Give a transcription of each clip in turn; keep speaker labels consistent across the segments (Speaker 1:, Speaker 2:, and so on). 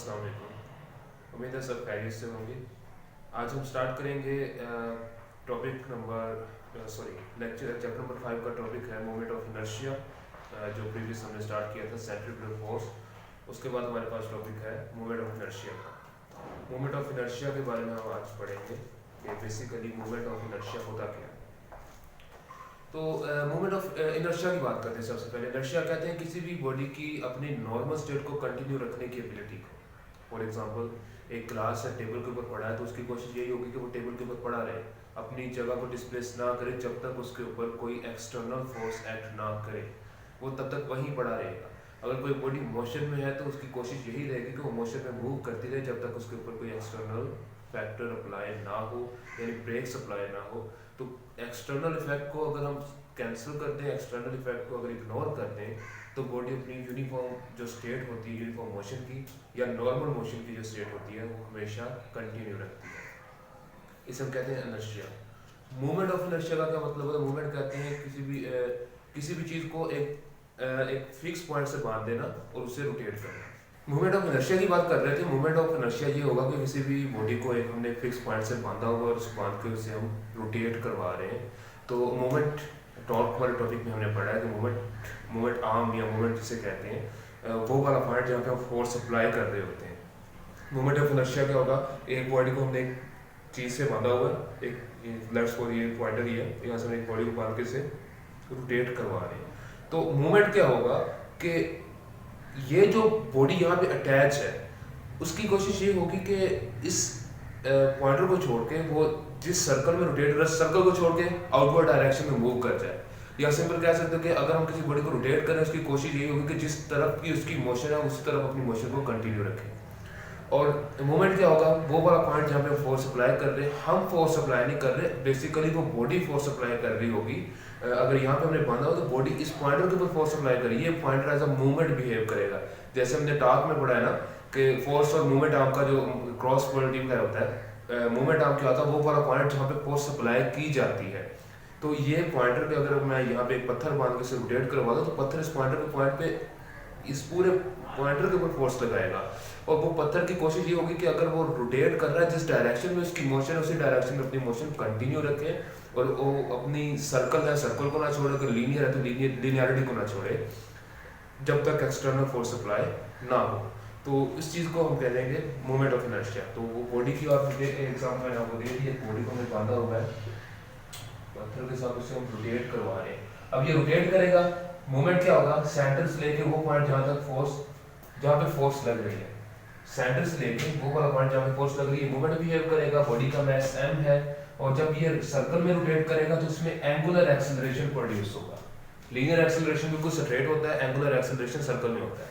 Speaker 1: अस्सलाम वालेकुम। उम्मीद है सब खैरियत से होंगे। आज हम स्टार्ट करेंगे topic number lecture chapter number 5 का टॉपिक है मोमेंट ऑफ इनर्शिया, जो प्रीवियस हमने स्टार्ट किया था सेंट्रीफ्यूगल फोर्स। उसके बाद हमारे पास टॉपिक है मोमेंट ऑफ इनर्शिया का। मोमेंट ऑफ इनर्शिया के बारे में हम आज पढ़ेंगे कि बेसिकली मोमेंट ऑफ इनर्शिया होता क्या है। तो मोमेंट ऑफ इनर्शिया की बात करते हैं। सबसे पहले इनर्शिया कहते हैं किसी भी बॉडी की अपनी नॉर्मल स्टेट को कंटिन्यू रखने की एबिलिटी को। फॉर एग्जांपल एक ग्लास है, टेबल के ऊपर पड़ा है, तो उसकी कोशिश यही होगी कि वो टेबल के ऊपर पड़ा रहे, अपनी जगह को डिस्प्लेस ना करे जब तक उसके ऊपर कोई एक्सटर्नल फोर्स एक्ट ना करे, वो तब तक वहीं पड़ा रहेगा। अगर कोई बॉडी मोशन में है तो उसकी कोशिश यही रहेगी कि वो मोशन में मूव करती रहे जब तक उसके ऊपर कोई एक्सटर्नल फैक्टर अप्लाई ना हो, यानी ब्रेक्स अप्लाई ना हो। तो एक्सटर्नल इफेक्ट को अगर हम कैंसिल करते हैं, एक्सटर्नल इफेक्ट को अगर इग्नोर करते हैं, तो बॉडी अपनी यूनिफॉर्म जो स्टेट होती है यूनिफॉर्म मोशन की या नॉर्मल मोशन की जो स्टेट होती है वो हमेशा कंटिन्यू रखती है। इसे हम कहते हैं इनर्शिया। मूवमेंट ऑफ इनर्शिया का क्या मतलब है? मूवमेंट कहते हैं किसी भी चीज़ को एक फिक्स पॉइंट से बांध देना और उससे रोटेट करना। मूवमेंट ऑफ इनर्शिया की बात कर रहे थे। मूवमेंट ऑफ इनर्शिया ये होगा कि किसी भी बॉडी को एक हमने फिक्स पॉइंट से बांधा हुआ और उस बांध के उसे हम रोटेट करवा रहे हैं। तो मूवमेंट टॉर्क वाले टॉपिक में हमने पढ़ा है कि मूवमेंट आर्म या मूवमेंट जिसे कहते हैं वो वाला पॉइंट जहाँ पे हम फोर्स अप्लाई कर रहे होते हैं। मूवमेंट ऑफ इनर्शिया क्या होगा? एक बॉडी को हमने एक चीज़ से बांधा हुआ है, एक लेट्स फॉर ये पॉइंटर ही है, यहाँ से हम एक बॉडी को बांध के से रोटेट करवा रहे हैं। तो मूवमेंट क्या होगा कि ये जो बॉडी यहाँ पे अटैच है उसकी कोशिश ये होगी कि इस पॉइंटर को छोड़ के वो जिस सर्कल में रोटेट कर रहा है सर्कल को छोड़ के आउटवर्ड डायरेक्शन में मूव कर जाए। या सिंपल कह सकते हो कि अगर हम किसी बॉडी को रोटेट करें उसकी कोशिश यही होगी कि जिस तरफ की उसकी मोशन है उस तरफ अपनी मोशन को कंटिन्यू रखें। और मूवमेंट क्या होगा? वो वाला पॉइंट जहाँ पे फोर्स अप्लाई कर रहे हैं, हम फोर्स अप्लाई नहीं कर रहे, बेसिकली वो बॉडी फोर्स अप्लाई कर रही होगी। अगर यहाँ पे हमने बांधा हो तो बॉडी इस पॉइंटर के ऊपर फोर्स अप्लाई करेगी, ये pointer as a movement behave करेगा। जैसे हमने टॉर्क में पढ़ा है ना कि फोर्स और मूवमेंट आर्म का जो क्रॉस पोलरिटी का होता है, मूवमेंट आर्म क्या होता है? वो वाला पॉइंट जहाँ पे फोर्स अप्लाई की जाती है। तो ये पॉइंटर पे अगर मैं यहाँ पे एक पत्थर बांध के से रोटेट करवा दूँ तो पत्थर इस पॉइंटर के पॉइंट पे इस पूरे पॉइंटर के ऊपर फोर्स लगाएगा। और वो पत्थर की कोशिश ये होगी कि अगर वो रोटेट कर रहा है जिस डायरेक्शन में उसकी मोशन है उसी डायरेक्शन में अपनी मोशन कंटिन्यू रखे और वो अपनी सर्कल है सर्कल को ना छोड़े, अगर लीनियर है तो लीनियरिटी को ना छोड़े जब तक एक्सटर्नल फोर्स अप्लाई ना हो। तो इस चीज़ को हम कह देंगे मूवमेंट ऑफ इनर्शिया। तो वो बॉडी की आप एग्जाम्पल मैंने आपको दे दी, एक बॉडी को हमें बांधा हुआ है पत्थर के साथ, उसे हम रोटेट करवा रहे हैं। अब ये रोटेट करेगा, मूवमेंट क्या होगा? सेंटर से लेके वो पॉइंट जहाँ पे फोर्स लग रही है, सेंटर से लेके वो वाला पॉइंट जहाँ पे फोर्स लग रही है मूवमेंट बिहेव करेगा। बॉडी का मास m है और जब ये सर्कल में रोटेट करेगा तो इसमें एंगुलर एक्सेलरेशन प्रोड्यूस होगा। लीनियर एक्सेलरेशन बिल्कुल स्ट्रेट होता है, एंगुलर एक्सेलरेशन सर्कल में होता है,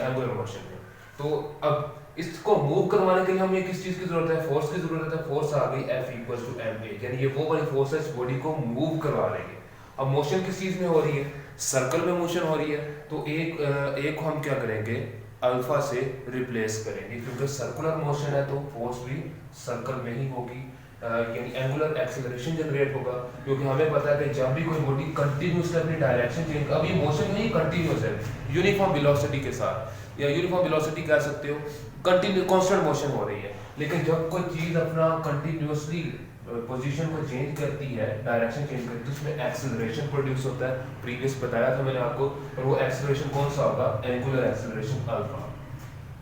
Speaker 1: एंगुलर मोशन में। तो अब इसको मूव करवाने के लिए हमें किस चीज़ की जरूरत है? फोर्स की जरूरत है। फोर्स आ गई F = ma, यानी ये वो वाली फोर्स है इस बॉडी को मूव करवा रही है। अब मोशन किस चीज़ में हो रही है? सर्कल में मोशन हो रही है। तो एक को हम क्या करेंगे? अल्फा से रिप्लेस करेंगे, क्योंकि सर्कुलर मोशन है तो फोर्स भी सर्कल में ही होगी, यानी एंगुलर एक्सेलरेशन जनरेट होगा। क्योंकि हमें पता है कि जब भी कोई बॉडी कंटिन्यूसली अपनी डायरेक्शन चेंज, अब ये मोशन नहीं कंटिन्यूस है, यूनिफॉर्म वेलोसिटी के साथ, या यूनिफॉर्म वेलोसिटी कह सकते हो, कंटिन्यू कांस्टेंट मोशन हो रही है। लेकिन जब कोई चीज़ अपना कंटिन्यूसली पोजीशन को चेंज करती है, डायरेक्शन चेंज करती है, तो उसमें एक्सेलरेशन प्रोड्यूस होता है। प्रीवियस बताया था मैंने आपको। और वो एक्सेलरेशन कौन सा होगा? Angular acceleration alpha.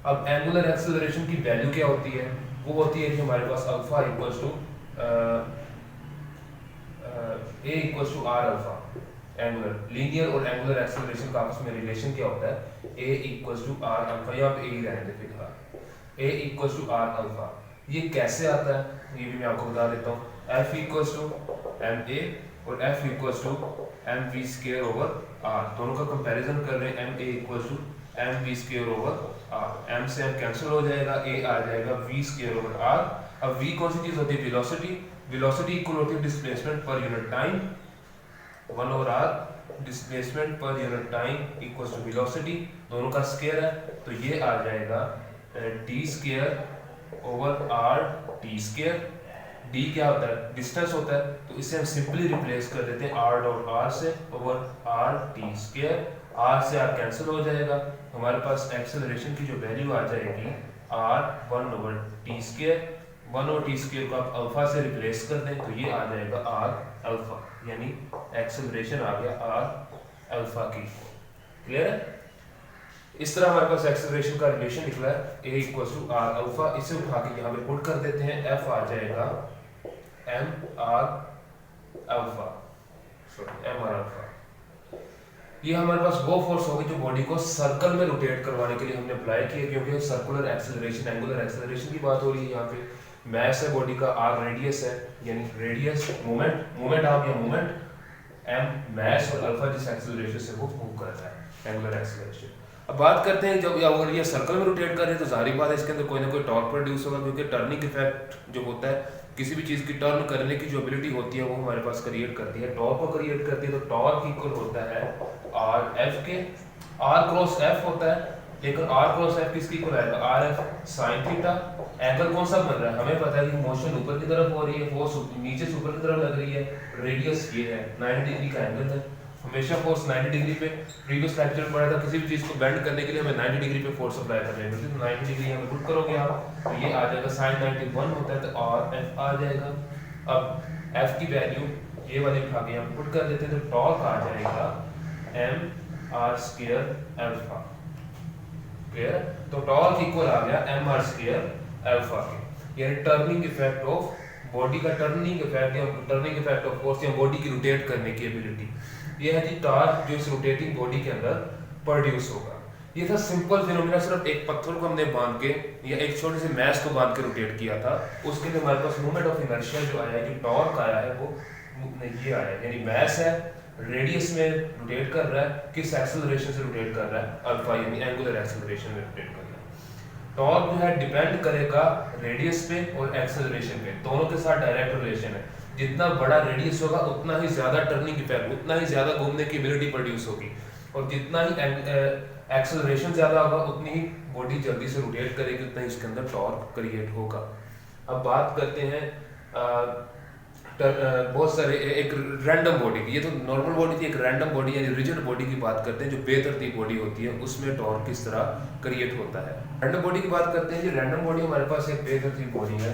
Speaker 1: अब एंगुलर एक्सेलरेशन की वैल्यू क्या होती है? वो होती है कि हमारे पास alpha = a r alpha. Angular linear और एंगुलर एक्सेलरेशन का आपस में रिलेशन क्या होता है? a = r alpha. यहाँ पे a ही रहने दे फिलहाल, a = r अल्फा। ये कैसे आता है ये भी मैं आपको बता देता हूँ। F = ma और F = mv²/r। दोनों का कंपैरिजन कर रहे हैं। ma = mv²/r। m से m कैंसिल हो जाएगा, a आ जाएगा v²/r। अब v कौन सी चीज होती है? वेलोसिटी। वेलोसिटी इक्वल होती है डिस्प्लेसमेंट पर यूनिट टाइम, 1/r डिस्प्लेसमेंट पर unit time equals to velocity, दोनों का स्क्वायर है। तो ये आ जाएगा d²/r/t²। d क्या होता है? डिस्टेंस होता है, तो इसे हम सिंपली रिप्लेस कर देते हैं r.r से ओवर r t²। r से r कैंसिल हो जाएगा, हमारे पास एक्सेलरेशन की जो वैल्यू आ जाएगी R1/t², 1/t² को आप अल्फा से रिप्लेस कर दें तो ये आ जाएगा R अल्फा, यानी एक्सेलरेशन आ गया R अल्फा की। क्लियर है? इस तरह हमारे पास एक्सेलरेशन का रिलेशन निकला है A = R अल्फा। इसे उठा के यहाँ पे पुट कर देते हैं, F आ जाएगा mr alpha, sorry mr alpha. ये हमारे पास वो फोर्स होगी जो बॉडी को सर्कल में रोटेट करवाने के लिए हमने अप्लाई किया, क्योंकि सर्कुलर एक्सेलरेशन, एंगुलर एक्सेलरेशन की बात हो रही है। यहाँ पे मास है बॉडी का, r रेडियस है, यानी रेडियस मोमेंट आप या मोमेंट, m मास और अल्फा जिस एक्सेलरेशन से वो मूव कर रहा है, एंगुलर एक्सेलरेशन। अब बात करते हैं, जब अगर ये सर्कल में रोटेट कर रहे हैं तो जाहिर बात है इसके अंदर कोई ना कोई टॉर्क प्रोड्यूस होगा, क्योंकि टर्निंग इफेक्ट जो होता है, किसी भी चीज़ की टर्न करने की जो एबिलिटी होती है वो हमारे पास क्रिएट करती है, टॉर्क को क्रिएट करती है। तो टॉर्क इक्वल होता है आर एफ के, आर क्रॉस एफ होता है, लेकिन आर क्रॉस एफ किसकी इक्वल आएगा, R F sine theta. Angle कौन सा बन रहा है, हमें पता है कि मोशन ऊपर की तरफ हो रही है, फोर्स नीचे से ऊपर की तरफ लग रही है, रेडियस ये है, 90 डिग्री का एंगल है, हमेशा फोर्स 90 डिग्री पे। प्रीवियस लेक्चर में पढ़ा था किसी भी चीज़ को बेंड करने के लिए हमें 90 डिग्री पे फोर्स अप्लाई करनी है, तो 90 डिग्री यहाँ पे पुट करोगे आप तो ये आ जाएगा sin 91 होता है, तो आर एफ आ जाएगा। अब एफ की वैल्यू ये वाली उठा के यहाँ पुट कर देते हैं, तो टॉर्क आ जाएगा mr² अल्फा। क्लियर है? तो टॉर्क इक्वल आ गया mr² अल्फा के, यानी टर्निंग इफेक्ट ऑफ बॉडी का, टर्निंग इफेक्ट या टर्निंग इफेक्ट ऑफ फोर्स या बॉडी की रोटेट करने की एबिलिटी, ये है जी टॉर्क जो इस रोटेटिंग बॉडी के अंदर प्रोड्यूस होगा। ये था सिंपल फिनोमेना, सिर्फ एक पत्थर को हमने बांध के या एक छोटे से मैस को बांध के रोटेट किया था, उसके लिए हमारे पास मोमेंट ऑफ इनर्शिया जो आया है, जो टॉर्क आया है वो ये आया है, यानी मैस है, रेडियस में रोटेट कर रहा है, किस एक्सेलरेशन से रोटेट कर रहा है, अल्फा, यानी एंगुलर एक्सेलरेशन में रोटेट कर रहा है। टॉर्क जो है डिपेंड करेगा रेडियस पे और एक्सेलरेशन पे, दोनों के साथ डायरेक्ट रिलेशन है। जितना बड़ा रेडियस होगा उतना ही ज्यादा टर्निंग इफेक्ट, उतना ही ज्यादा घूमने की एबिलिटी प्रोड्यूस होगी, और जितना ही एक्सेलरेशन ज्यादा होगा उतनी ही बॉडी जल्दी से रोटेट करेगी, उतना ही इसके अंदर टॉर्क क्रिएट होगा। अब बात करते हैं बहुत सारे एक रैंडम बॉडी की, ये तो नॉर्मल बॉडी थी, एक रैंडम बॉडी यानी रिजिड बॉडी की बात करते हैं, जो बेतरतीब बॉडी होती है, उसमें टॉर्क किस तरह क्रिएट होता है। रैंडम बॉडी की बात करते हैं जी, रैंडम बॉडी हमारे पास एक बेतरतीब बॉडी है।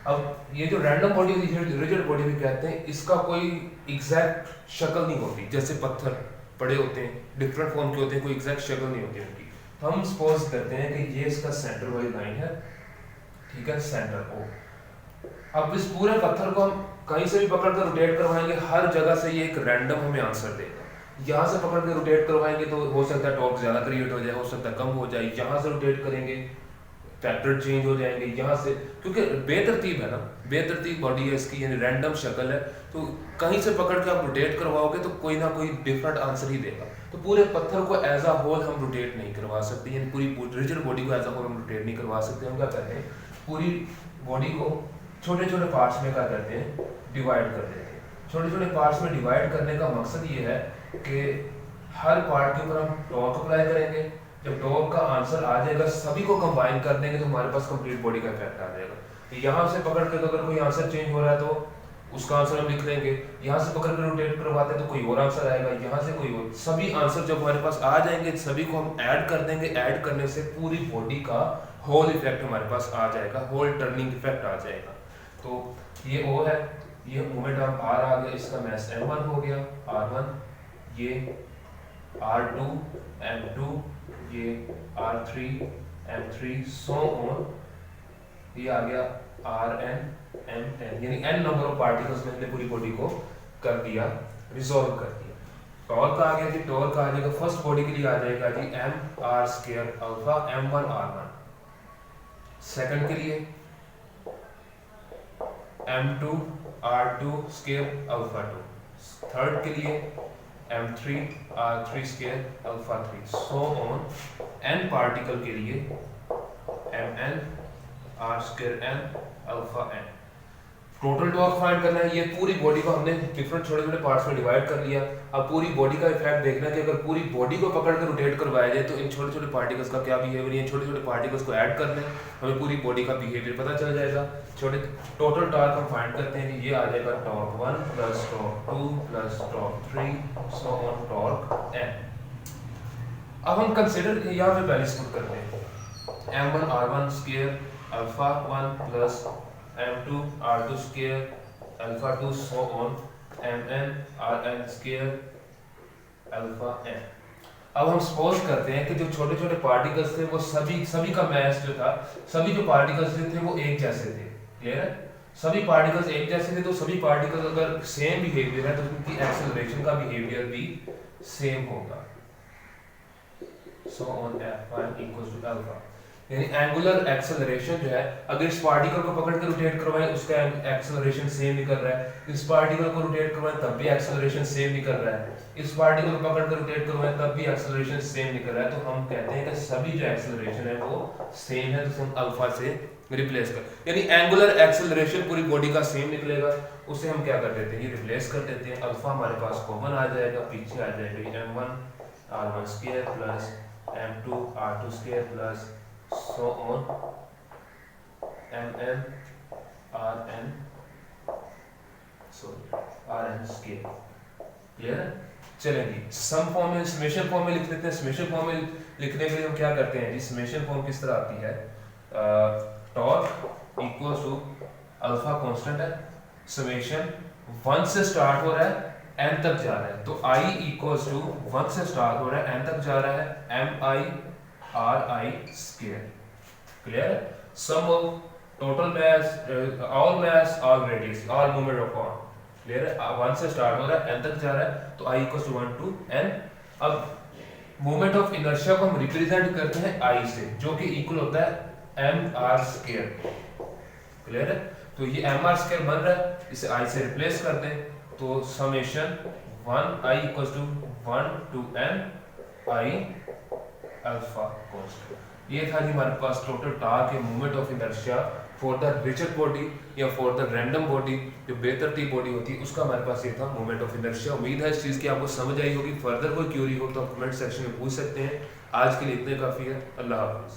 Speaker 1: अब ये जो रैंडम बॉडी होती है, रिजिड बॉडी भी कहते हैं, इसका कोई एग्जैक्ट शक्ल नहीं होती, जैसे पत्थर पड़े होते हैं, डिफरेंट फॉर्म के होते हैं, कोई एग्जैक्ट शक्ल नहीं होती उनकी। हम सपोज करते हैं कि ये इसका सेंटर वाली लाइन है, ठीक है, सेंटर O। अब इस पूरे पत्थर को हम कहीं से भी पकड़ कर रोटेट करवाएंगे, हर जगह से ये एक रैंडम हमें आंसर देगा। यहाँ से पकड़ के रोटेट करवाएंगे तो हो सकता है टॉर्क ज्यादा क्रिएट हो जाए, हो सकता है कम हो जाए, यहाँ से रोटेट करेंगे फैक्टर चेंज हो जाएंगे, यहाँ से, क्योंकि बेतरतीब है ना, बेतरतीब बॉडी है इसकी, यानी रैंडम शक्ल है, तो कहीं से पकड़ के आप रोटेट करवाओगे तो कोई ना कोई डिफरेंट आंसर ही देगा। तो पूरे पत्थर को एज अ होल हम रोटेट नहीं करवा सकते, यानी पूरी रिजिड बॉडी को एज अ होल हम रोटेट नहीं करवा सकते। हम क्या करते हैं, पूरी बॉडी को छोटे छोटे पार्ट्स में क्या करते हैं, डिवाइड कर देते हैं। छोटे छोटे पार्ट्स में डिवाइड करने का मकसद ये है कि हर पार्ट के ऊपर हम टॉर्क अप्लाई करेंगे, जब टॉर्क का आंसर आ जाएगा सभी को कंबाइन कर देंगे तो हमारे पास कंप्लीट बॉडी का इफेक्ट आ जाएगा। यहाँ से पकड़ के तो अगर कोई आंसर चेंज हो रहा है तो उसका आंसर हम लिख लेंगे, यहाँ से पकड़ के रोटेट करवाते हैं तो कोई और आंसर आएगा, यहाँ से कोई और, सभी आंसर जब हमारे पास आ जाएंगे सभी को हम ऐड कर देंगे। ऐड करने से पूरी बॉडी का होल इफेक्ट हमारे पास आ जाएगा, होल टर्निंग इफेक्ट आ जाएगा। तो ये O है, ये मोमेंट ऑफ R आ गया, इसका मास m1 हो गया, R1, ये R2, m2, ये R3, m3, सो ऑन, ये आ गया Rn, mn, यानी n नंबर ऑफ पार्टिकल्स में हमने पूरी बॉडी को कर दिया, रिजॉल्व कर दिया। टॉर्क आ गया जी, टॉर्क आ जाएगा फर्स्ट बॉडी के लिए आ जाएगा जी mr² alpha m1 r1, second के लिए m2 r2² अल्फा 2, थर्ड के लिए m3 r3² alpha 3, so on n particle के लिए mn r² n alpha n। Total torque find करना है, ये पूरी बॉडी को हमने डिफरेंट छोटे छोटे पार्ट्स में डिवाइड कर लिया। अब पूरी बॉडी का इफेक्ट देखना है कि अगर पूरी बॉडी को पकड़ कर रोटेट करवाया जाए तो इन छोटे छोटे पार्टिकल्स का क्या बिहेवियर है, छोटे छोटे पार्टिकल्स को ऐड कर लें, हमें पूरी बॉडी का बिहेवियर पता चल जाएगा। छोटे टोटल टॉर्क हम फाइंड करते हैं कि ये आ जाएगा torque 1 plus torque 2 plus torque 3 so on torque n। अब हम कंसीडर यहाँ पे पहले स्पुट करते हैं, m1r1 square alpha 1 plus m2r2 square alpha 2 so on mn square alpha n। अब हम सपोज करते हैं कि जो छोटे छोटे पार्टिकल्स थे वो सभी का मास जो था, सभी जो पार्टिकल्स थे वो एक जैसे थे। क्लियर है? सभी पार्टिकल्स एक जैसे थे, तो सभी पार्टिकल्स अगर सेम बिहेवियर है तो उनकी एक्सेलरेशन का बिहेवियर भी सेम होगा। So on f1 equals to alpha, यानी एंगुलर एक्सेलरेशन जो है, अगर इस पार्टिकल को पकड़ के रोटेट करवाएं उसका एक्सेलरेशन सेम ही कर रहा है, इस पार्टिकल को रोटेट करवाएं तब भी एक्सेलरेशन सेम ही कर रहा है, इस पार्टिकल को पकड़ कर रोटेट करवाएं तब भी एक्सेलरेशन सेम ही कर रहा है, तो हम कहते हैं कि सभी जो एक्सेलरेशन है वो सेम है, तो हम अल्फा से रिप्लेस कर, यानी एंगुलर एक्सेलरेशन पूरी बॉडी का सेम निकलेगा, उसे हम क्या कर देते हैं, ये रिप्लेस कर देते हैं। अल्फा हमारे पास कॉमन आ जाएगा, पीछे आ जाएगा m1r1 square plus m2r2 square plus so on rn square. Clear है? चलेंगे सम फॉर्म में, समेशन फॉर्म में लिख लेते हैं। समेशन फॉर्म में लिखने के लिए हम क्या करते हैं जी, समेशन फॉर्म किस तरह आती है, torque equal to alpha constant है, समेशन 1 से स्टार्ट हो रहा है n तक जा रहा है, तो i इक्वल्स टू 1 से स्टार्ट हो रहा है n तक जा रहा है mi स्क्वायर। क्लियर है? Sum of total mass, all mass, all radius, all moment of arm. Clear है? 1 से स्टार्ट हो रहा है n तक जा रहा है, तो i equals to 1 to n। अब मोमेंट ऑफ इनर्शिया को हम रिप्रेजेंट करते हैं i से, जो कि इक्वल होता है mr स्क्वायर। क्लियर है? तो ये mr स्क्वायर बन रहा है, इसे i से रिप्लेस कर दें, तो summation 1i equals to 1 to n i alpha constant. ये था जी हमारे पास टोटल टार्क है moment of inertia for the rigid body या फॉर द रैंडम बॉडी, जो बेतरतीब बॉडी होती है उसका हमारे पास ये था मोमेंट ऑफ इनर्शिया। उम्मीद है इस चीज़ की आपको समझ आई होगी। फर्दर कोई क्यूरी हो तो आप कमेंट सेक्शन में पूछ सकते हैं। आज के लिए इतने काफ़ी है। अल्लाह हाफिज़।